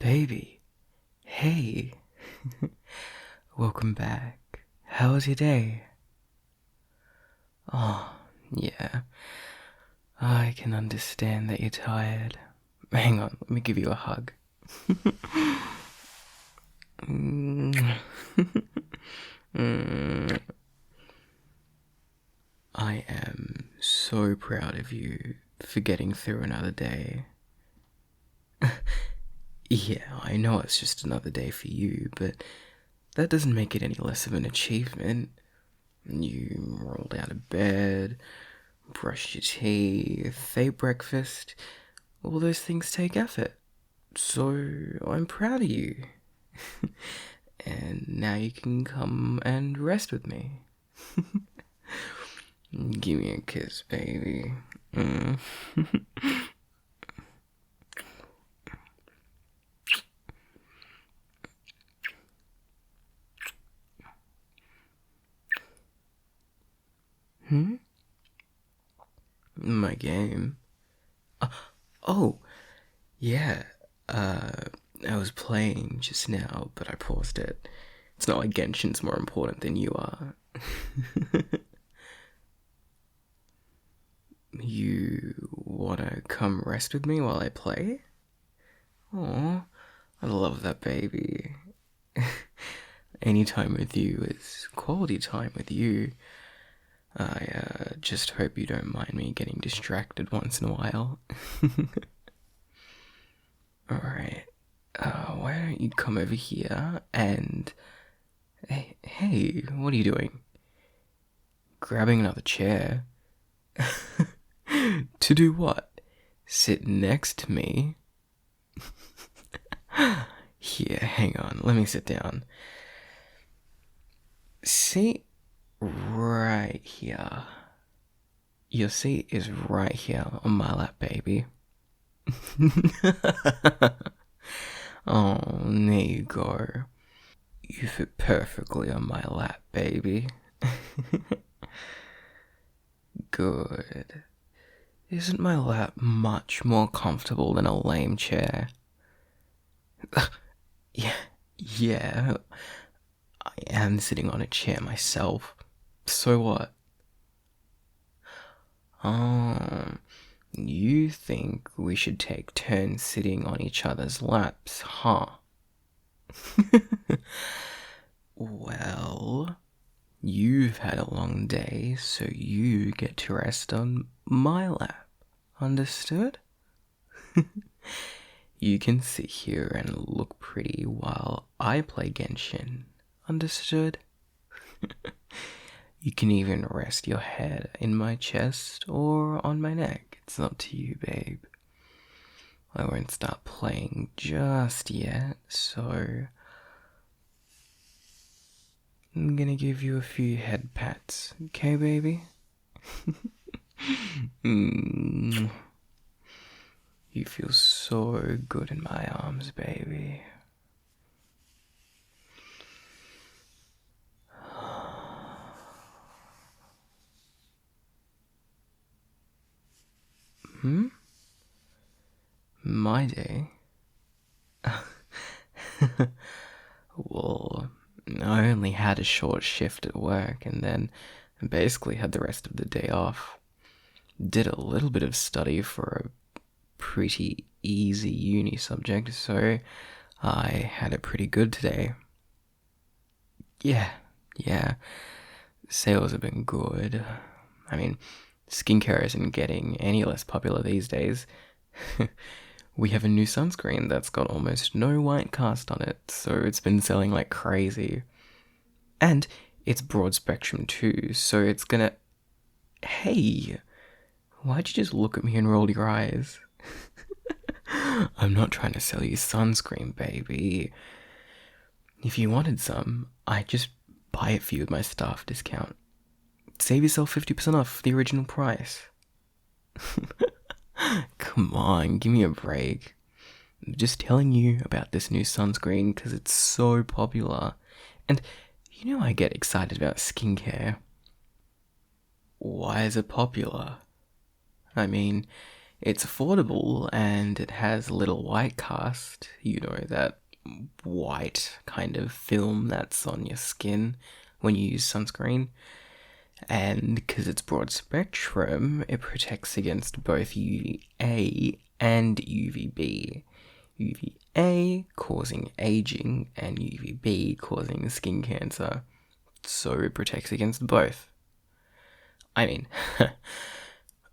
Baby, hey, welcome back. How was your day? Oh, yeah, I can understand that you're tired. Hang on, let me give you a hug. Mm. Mm. I am so proud of you for getting through another day. Yeah, I know it's just another day for you, but that doesn't make it any less of an achievement. You rolled out of bed, brushed your teeth, ate breakfast. All those things take effort. So I'm proud of you. And now you can come and rest with me. Give me a kiss, baby. Mm. Hmm? My game? Oh, yeah. I was playing just now, but I paused it. It's not like Genshin's more important than you are. You wanna come rest with me while I play? Aw, I love that, baby. Any time with you is quality time with you. I just hope you don't mind me getting distracted once in a while. Alright, why don't you come over here and. Hey, what are you doing? Grabbing another chair? To do what? Sit next to me? Here, hang on, let me sit down. Seat right here. Your seat is right here on my lap, baby. Oh, there you go. You fit perfectly on my lap, baby. Good. Isn't my lap much more comfortable than a lame chair? Yeah, I am sitting on a chair myself. So what? Oh, you think we should take turns sitting on each other's laps, huh? Well, you've had a long day, so you get to rest on my lap. Understood? You can sit here and look pretty while I play Genshin. Understood? You can even rest your head in my chest or on my neck. It's up to you, babe. I won't start playing just yet, so I'm gonna give you a few head pats, okay, baby? Mm. You feel so good in my arms, baby. Hmm? My day? Well, I only had a short shift at work and then basically had the rest of the day off. Did a little bit of study for a pretty easy uni subject, so I had it pretty good today. Yeah, sales have been good. I mean, skincare isn't getting any less popular these days. We have a new sunscreen that's got almost no white cast on it, so it's been selling like crazy. And it's broad spectrum too, so it's gonna. Hey, why'd you just look at me and roll your eyes? I'm not trying to sell you sunscreen, baby. If you wanted some, I'd just buy it for you with my staff discount. Save yourself 50% off the original price. Come on, give me a break. I'm just telling you about this new sunscreen because it's so popular. And you know I get excited about skincare. Why is it popular? I mean, It's affordable and it has a little white cast, that white kind of film that's on your skin when you use sunscreen. And because it's broad spectrum, it protects against both UVA and UVB. UVA causing aging and UVB causing skin cancer. So it protects against both. I mean,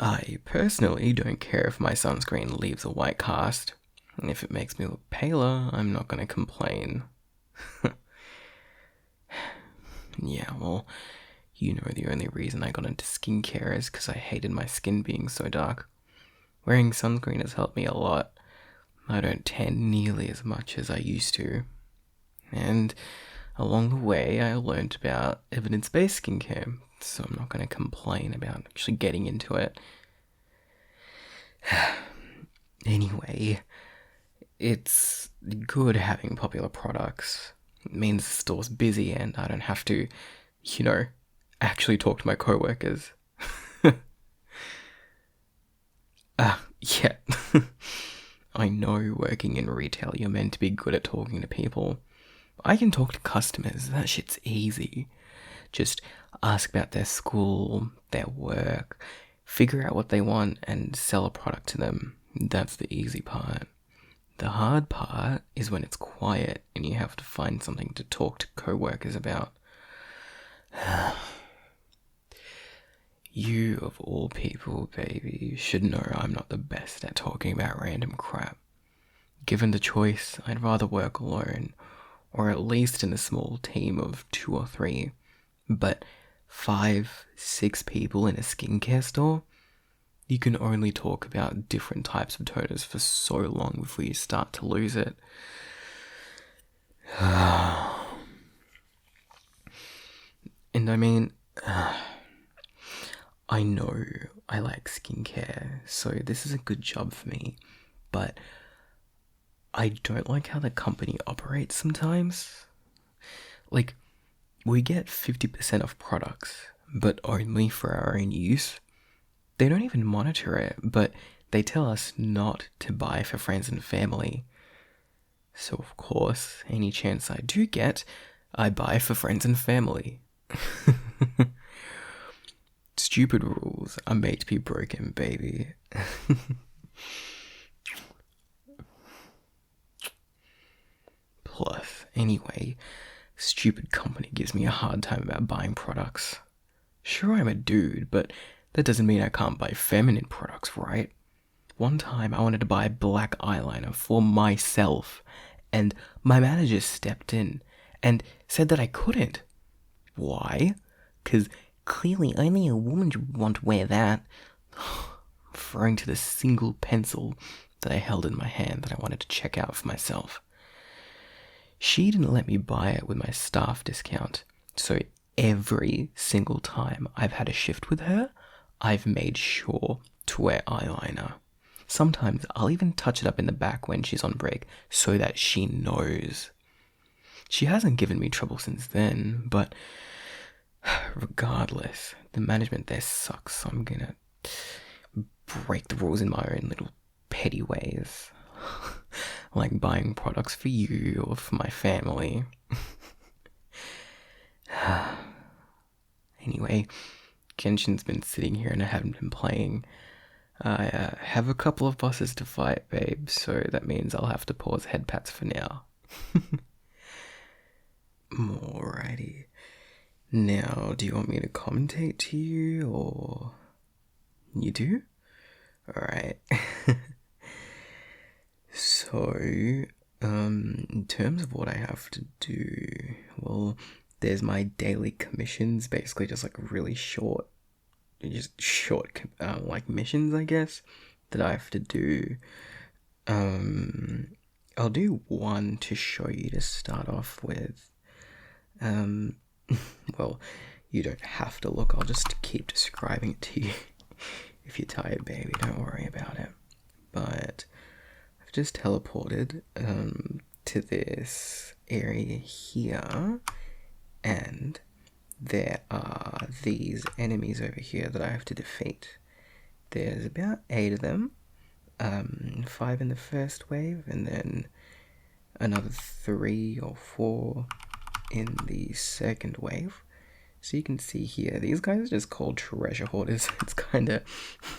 I personally don't care if my sunscreen leaves a white cast. And if it makes me look paler, I'm not going to complain. Yeah, well, the only reason I got into skincare is because I hated my skin being so dark. Wearing sunscreen has helped me a lot. I don't tan nearly as much as I used to. And along the way, I learned about evidence-based skincare, so I'm not going to complain about actually getting into it. Anyway, it's good having popular products. It means the store's busy and I don't have to, actually talk to my coworkers. Yeah. I know working in retail, you're meant to be good at talking to people. I can talk to customers, that shit's easy. Just ask about their school, their work, figure out what they want and sell a product to them. That's the easy part. The hard part is when it's quiet and you have to find something to talk to co-workers about. You, of all people, baby, should know I'm not the best at talking about random crap. Given the choice, I'd rather work alone, or at least in a small team of 2 or 3. But 5, 6 people in a skincare store? You can only talk about different types of toners for so long before you start to lose it. And I mean, I know I like skincare, so this is a good job for me, but I don't like how the company operates sometimes. Like, we get 50% off products, but only for our own use. They don't even monitor it, but they tell us not to buy for friends and family. So of course, any chance I do get, I buy for friends and family. Stupid rules are made to be broken, baby. Plus, anyway, stupid company gives me a hard time about buying products. Sure, I'm a dude, but that doesn't mean I can't buy feminine products, right? One time I wanted to buy black eyeliner for myself, and my manager stepped in and said that I couldn't. Why? 'Cause clearly only a woman would want to wear that. Referring to the single pencil that I held in my hand that I wanted to check out for myself. She didn't let me buy it with my staff discount, so every single time I've had a shift with her, I've made sure to wear eyeliner. Sometimes I'll even touch it up in the back when she's on break so that she knows. She hasn't given me trouble since then, but regardless, the management there sucks, so I'm gonna break the rules in my own little petty ways. Like buying products for you or for my family. Anyway, Genshin's been sitting here and I haven't been playing. I have a couple of bosses to fight, babe, so that means I'll have to pause head pats for now. Alrighty. Now, do you want me to commentate to you, or... You do? Alright. So, in terms of what I have to do, well, there's my daily commissions, basically just like really short, like missions, I guess, that I have to do. I'll do one to show you to start off with. Well, you don't have to look, I'll just keep describing it to you. If you're tired, baby, don't worry about it. But I've just teleported to this area here, and there are these enemies over here that I have to defeat. There's about 8 of them, 5 in the first wave, and then another 3 or 4 in the second wave. So you can see here, these guys are just called treasure hoarders. It's kind of,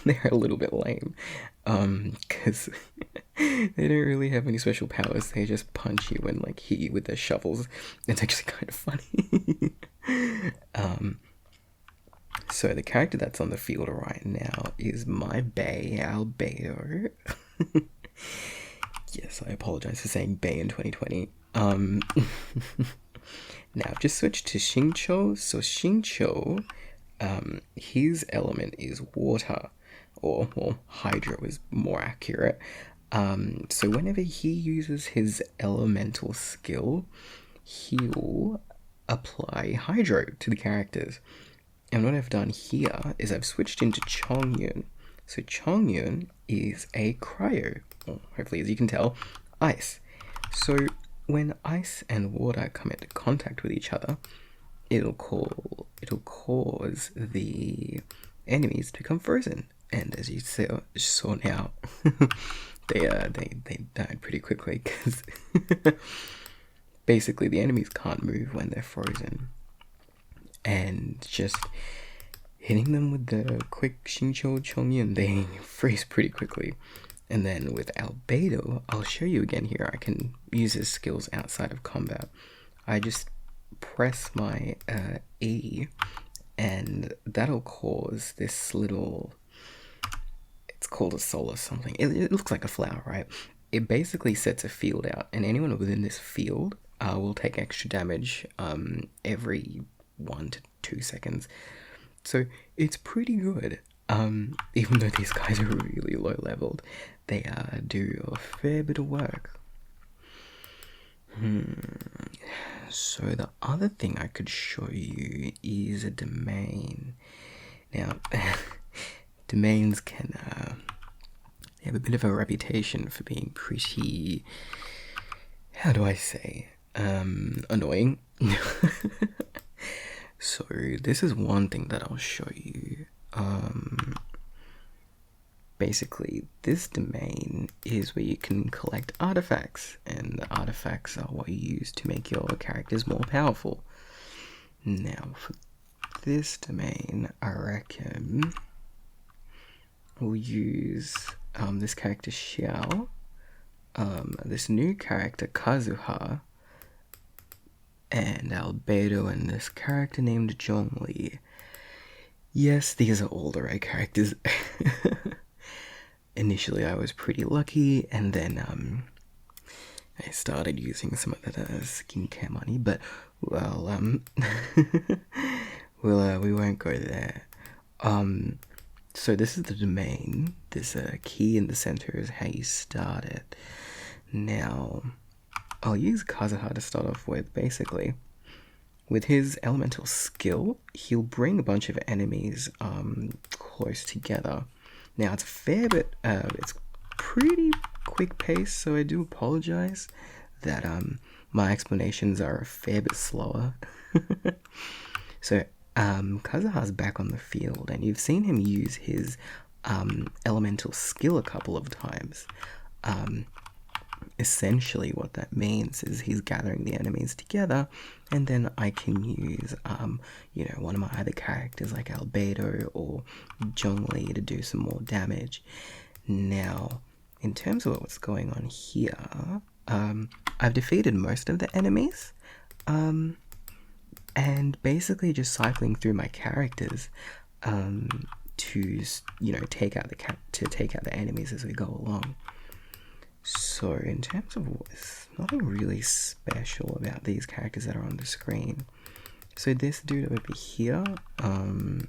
they're a little bit lame, because they don't really have any special powers. They just punch you and like hit you with their shovels. It's actually kind of funny. So the character that's on the field right now is my bae, Albedo. Yes, I apologize for saying bae in 2020. Now I've just switched to Xingqiu. So Xingqiu, his element is water, or well, hydro is more accurate. So whenever he uses his elemental skill, he'll apply hydro to the characters. And what I've done here is I've switched into Chongyun. So Chongyun is a cryo, or hopefully as you can tell, ice. So when ice and water come into contact with each other, it'll cause the enemies to become frozen. And as you saw now, they died pretty quickly because basically the enemies can't move when they're frozen. And just hitting them with the quick Xingqiu Chongyun, they freeze pretty quickly. And then with Albedo, I'll show you again here. I can use his skills outside of combat. I just press my E, and that'll cause this little, it's called a solar something. It looks like a flower, right? It basically sets a field out, and anyone within this field will take extra damage every 1 to 2 seconds. So it's pretty good. Even though these guys are really low leveled, they do a fair bit of work. So the other thing I could show you is a domain. Now, domains can have a bit of a reputation for being pretty, how do I say, annoying. So this is one thing that I'll show you. Basically, this domain is where you can collect artifacts, and the artifacts are what you use to make your characters more powerful. Now, for this domain, I reckon we'll use this character Xiao, this new character Kazuha, and Albedo, and this character named Zhongli. Yes, these are all the right characters. Initially, I was pretty lucky, and then I started using some of the skincare money, but, well, we won't go there. So this is the domain. This key in the center is how you start it. Now, I'll use Kazuha to start off with, basically. With his elemental skill, he'll bring a bunch of enemies close together. Now, it's a fair bit, it's pretty quick pace, so I do apologize that my explanations are a fair bit slower. So, Kazuha's back on the field, and you've seen him use his elemental skill a couple of times. Essentially what that means is he's gathering the enemies together, and then I can use one of my other characters like Albedo or Zhongli to do some more damage. Now, in terms of what's going on here, I've defeated most of the enemies, and basically just cycling through my characters to take out the enemies as we go along. So in terms of there's nothing really special about these characters that are on the screen. So this dude over here, what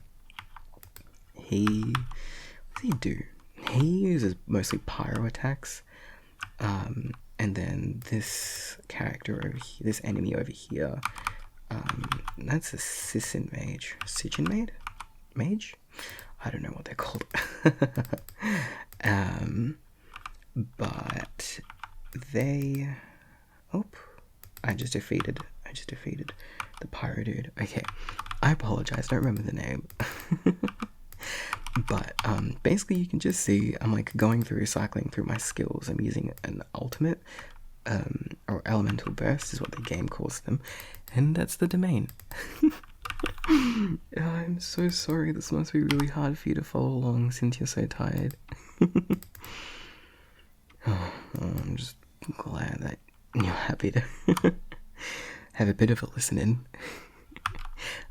does he do? He uses mostly pyro attacks, and then this character over here, this enemy over here, that's a Sissin mage. Sijin mage? I don't know what they're called. But they... I just defeated the pyro dude. Okay, I apologize, don't remember the name. But basically you can just see I'm like going through, cycling through my skills. I'm using an ultimate, or elemental burst is what the game calls them, and that's the domain. I'm so sorry, this must be really hard for you to follow along since you're so tired. I'm just glad that you're happy to have a bit of a listen in.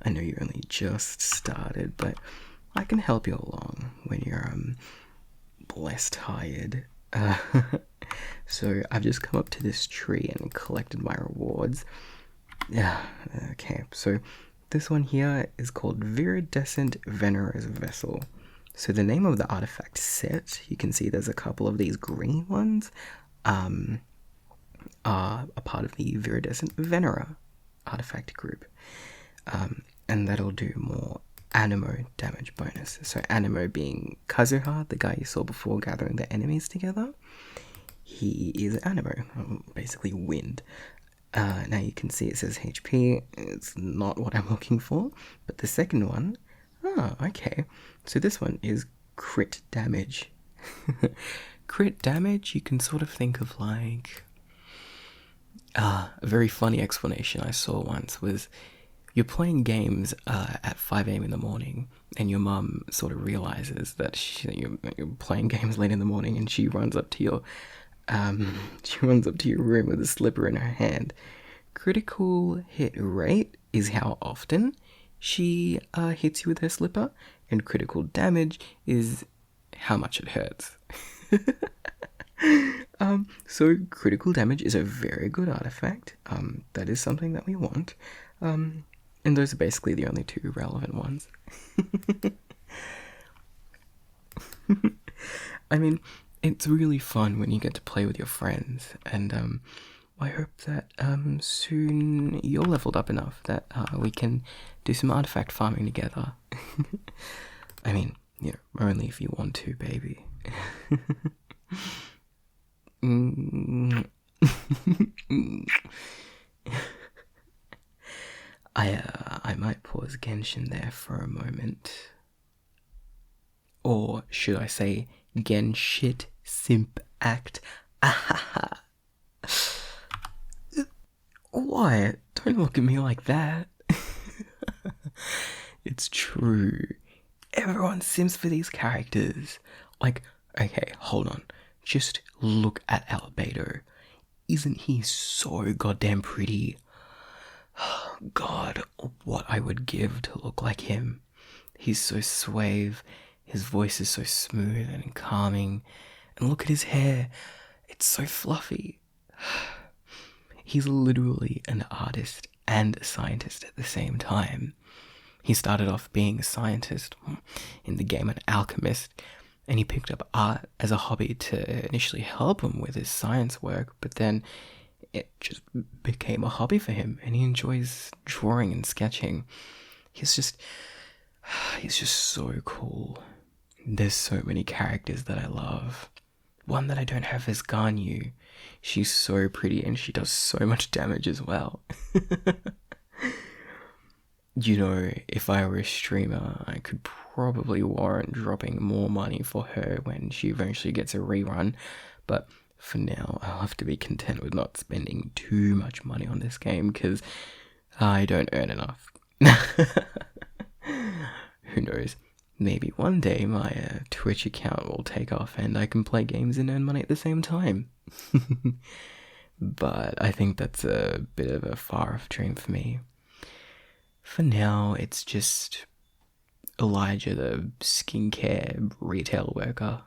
I know you only just started, but I can help you along when you're less tired. So I've just come up to this tree and collected my rewards. Yeah, okay, so this one here is called Viridescent Venerous Vessel. So the name of the artifact set, you can see there's a couple of these green ones, are a part of the Viridescent Venera artifact group. And that'll do more Anemo damage bonus. So Anemo being Kazuha, the guy you saw before gathering the enemies together. He is Anemo, basically wind. Now you can see it says HP. It's not what I'm looking for. But the second one, okay. So this one is crit damage. Crit damage, you can sort of think of like... a very funny explanation I saw once was... You're playing games at 5 a.m. in the morning, and your mum sort of realizes that you're playing games late in the morning, and she runs up to your room with a slipper in her hand. Critical hit rate is how often she hits you with her slipper, and critical damage is how much it hurts. So critical damage is a very good artifact. That is something that we want. And those are basically the only two relevant ones. I mean, it's really fun when you get to play with your friends, and I hope that soon you're leveled up enough that we can do some artifact farming together. I mean, you know, only if you want to, baby. I might pause Genshin there for a moment. Or should I say Genshit Simp Act? Ahaha. Why? Don't look at me like that. It's true. Everyone simps for these characters. Like, okay, hold on. Just look at Albedo. Isn't he so goddamn pretty? God, what I would give to look like him. He's so suave, his voice is so smooth and calming, and look at his hair, it's so fluffy. He's literally an artist and a scientist at the same time. He started off being a scientist, in the game an alchemist, and he picked up art as a hobby to initially help him with his science work, but then it just became a hobby for him, and he enjoys drawing and sketching. He's just so cool. There's so many characters that I love. One that I don't have is Ganyu. She's so pretty and she does so much damage as well. You know, if I were a streamer, I could probably warrant dropping more money for her when she eventually gets a rerun, but for now, I'll have to be content with not spending too much money on this game, because I don't earn enough. Who knows? Maybe one day my Twitch account will take off and I can play games and earn money at the same time. But I think that's a bit of a far-off dream for me. For now, it's just Elijah, the skincare retail worker.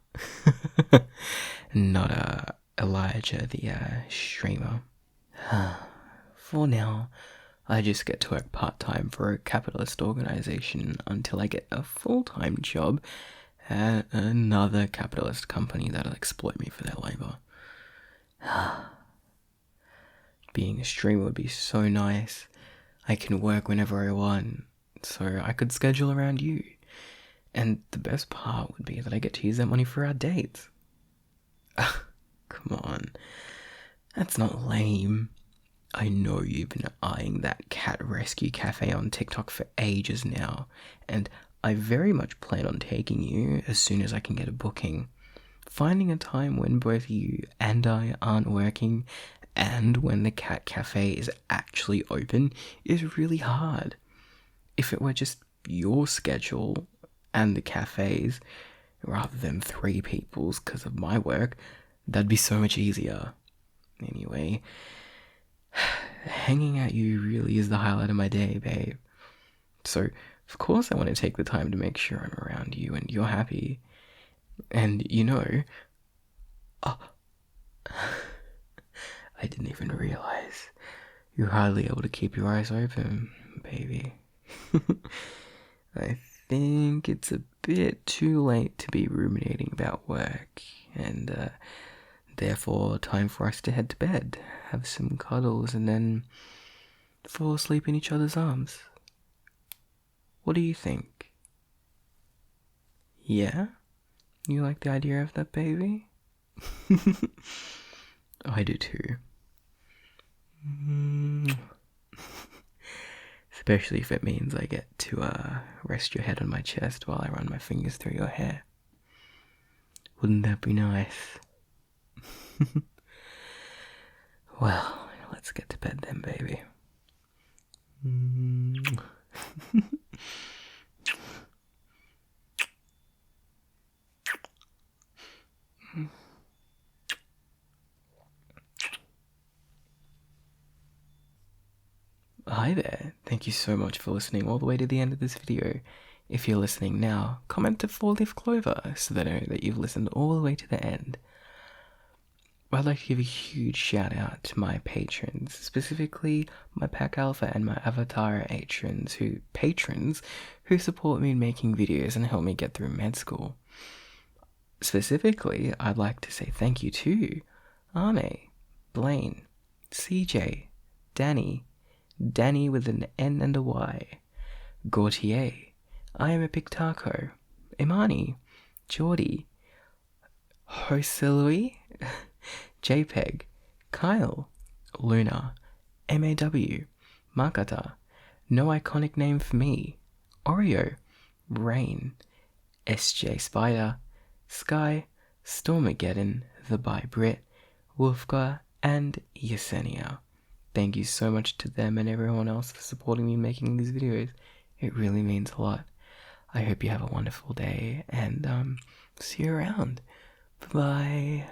Not Elijah, the streamer. For now, I just get to work part-time for a capitalist organization until I get a full-time job at another capitalist company that'll exploit me for their labor. Being a streamer would be so nice. I can work whenever I want, so I could schedule around you. And the best part would be that I get to use that money for our dates. Come on. That's not lame. I know you've been eyeing that cat rescue cafe on TikTok for ages now, and I very much plan on taking you as soon as I can get a booking. Finding a time when both you and I aren't working and when the cat cafe is actually open is really hard. If it were just your schedule and the cafe's rather than 3 people's because of my work, that'd be so much easier. Anyway, hanging out you really is the highlight of my day, babe. So, of course I want to take the time to make sure I'm around you and you're happy. And oh, I didn't even realize you're hardly able to keep your eyes open, baby. I think it's a bit too late to be ruminating about work, and therefore time for us to head to bed, have some cuddles, and then fall asleep in each other's arms. What do you think? Yeah? You like the idea of that, baby? I do too. Especially if it means I get to rest your head on my chest while I run my fingers through your hair. Wouldn't that be nice? Well, let's get to bed then, baby. Hi there, thank you so much for listening all the way to the end of this video. If you're listening now, comment a 4-leaf clover so that I know that you've listened all the way to the end. I'd like to give a huge shout out to my patrons, specifically my Pack Alpha and my Avatar patrons who support me in making videos and help me get through med school. Specifically, I'd like to say thank you to Ame, Blaine, CJ, Danny with an N and a Y, Gautier, I Am a Pictaco, Imani, Geordie, Hosilui, JPEG, Kyle, Luna, MAW, Makata, No Iconic Name for Me, Oreo, Rain, SJ Spider, Sky, Stormageddon, The By Brit, Wolfgar, and Yesenia. Thank you so much to them and everyone else for supporting me making these videos. It really means a lot. I hope you have a wonderful day and see you around. Bye-bye.